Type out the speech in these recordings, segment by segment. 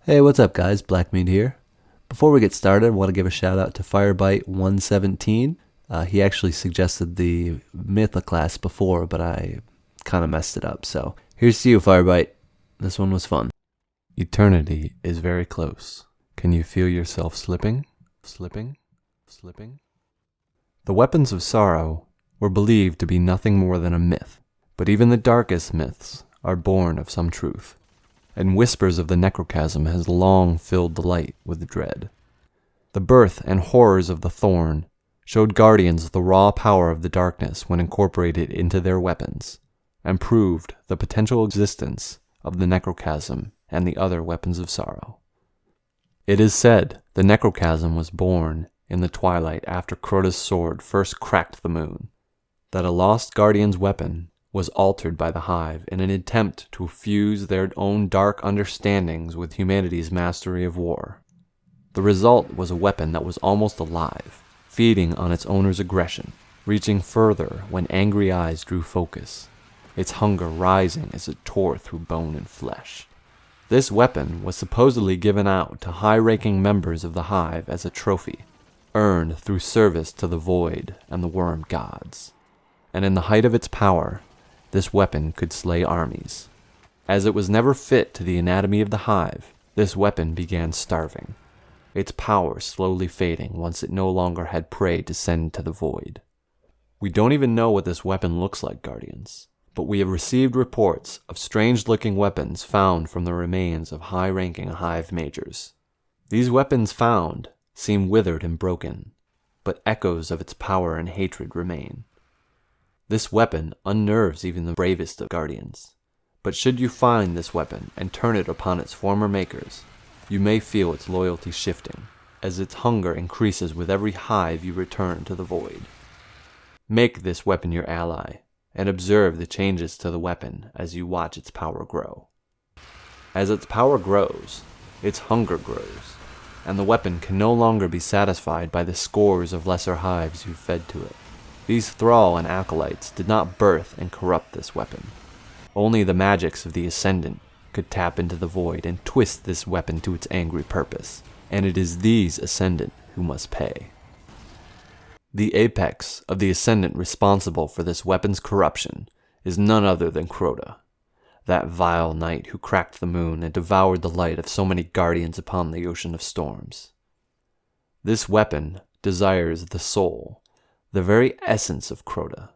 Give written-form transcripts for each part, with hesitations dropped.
Hey, what's up guys? Blackmeat here. Before we get started, I want to give a shout out to Firebite117. He actually suggested the Mytha class before, but I kind of messed it up. So here's to you, Firebite. This one was fun. Eternity is very close. Can you feel yourself slipping? Slipping? The weapons of sorrow were believed to be nothing more than a myth, but even the darkest myths are born of some truth, and whispers of the Necrochasm has long filled the light with dread. The birth and horrors of the thorn showed guardians the raw power of the darkness when incorporated into their weapons, and proved the potential existence of the Necrochasm and the other weapons of sorrow. It is said the Necrochasm was born in the twilight after Crota's sword first cracked the moon, that a lost guardian's weapon was altered by the Hive in an attempt to fuse their own dark understandings with humanity's mastery of war. The result was a weapon that was almost alive, feeding on its owner's aggression, reaching further when angry eyes drew focus, its hunger rising as it tore through bone and flesh. This weapon was supposedly given out to high-ranking members of the Hive as a trophy, earned through service to the Void and the Worm gods. And in the height of its power, this weapon could slay armies. As it was never fit to the anatomy of the Hive, this weapon began starving, its power slowly fading once it no longer had prey to send to the Void. We don't even know what this weapon looks like, Guardians, but we have received reports of strange-looking weapons found from the remains of high-ranking Hive majors. These weapons found seem withered and broken, but echoes of its power and hatred remain. This weapon unnerves even the bravest of Guardians, but should you find this weapon and turn it upon its former makers, you may feel its loyalty shifting, as its hunger increases with every Hive you return to the Void. Make this weapon your ally, and observe the changes to the weapon as you watch its power grow. As its power grows, its hunger grows, and the weapon can no longer be satisfied by the scores of lesser Hives you fed to it. These thrall and acolytes did not birth and corrupt this weapon. Only the magics of the Ascendant could tap into the Void and twist this weapon to its angry purpose, and it is these Ascendant who must pay. The apex of the Ascendant responsible for this weapon's corruption is none other than Crota, that vile knight who cracked the moon and devoured the light of so many guardians upon the ocean of storms. This weapon desires the soul, the very essence of Crota,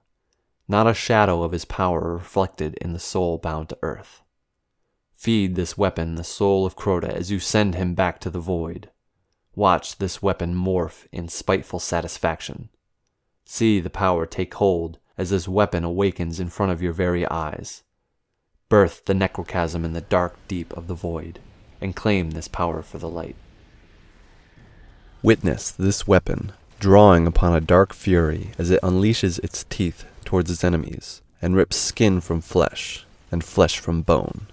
not a shadow of his power reflected in the soul bound to earth. Feed this weapon the soul of Crota as you send him back to the Void. Watch this weapon morph in spiteful satisfaction. See the power take hold as this weapon awakens in front of your very eyes. Birth the Necrochasm in the dark deep of the Void, and claim this power for the light. Witness this weapon drawing upon a dark fury as it unleashes its teeth towards its enemies, and rips skin from flesh, and flesh from bone.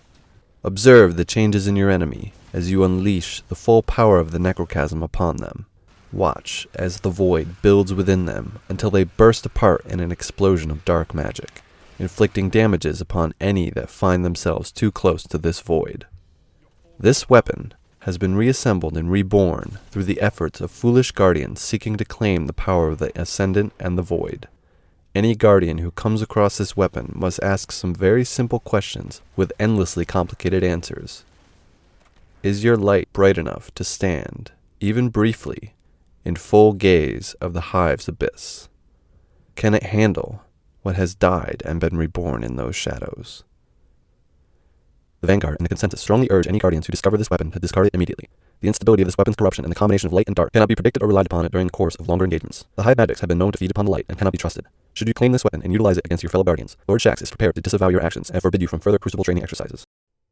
Observe the changes in your enemy as you unleash the full power of the Necrochasm upon them. Watch as the Void builds within them until they burst apart in an explosion of dark magic, inflicting damages upon any that find themselves too close to this Void. This weapon has been reassembled and reborn through the efforts of foolish guardians seeking to claim the power of the Ascendant and the Void. Any guardian who comes across this weapon must ask some very simple questions with endlessly complicated answers. Is your light bright enough to stand, even briefly, in full gaze of the Hive's abyss? Can it handle what has died and been reborn in those shadows? The Vanguard and the Consensus strongly urge any guardians who discover this weapon to discard it immediately. The instability of this weapon's corruption and the combination of light and dark cannot be predicted or relied upon during the course of longer engagements. The Hive magics have been known to feed upon the light and cannot be trusted. Should you claim this weapon and utilize it against your fellow guardians, Lord Shaxx is prepared to disavow your actions and forbid you from further Crucible training exercises.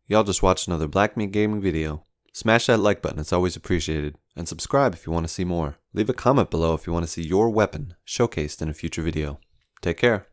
Y'all just watched another Blackmeat Gaming video. Smash that like button, it's always appreciated. And subscribe if you want to see more. Leave a comment below if you want to see your weapon showcased in a future video. Take care.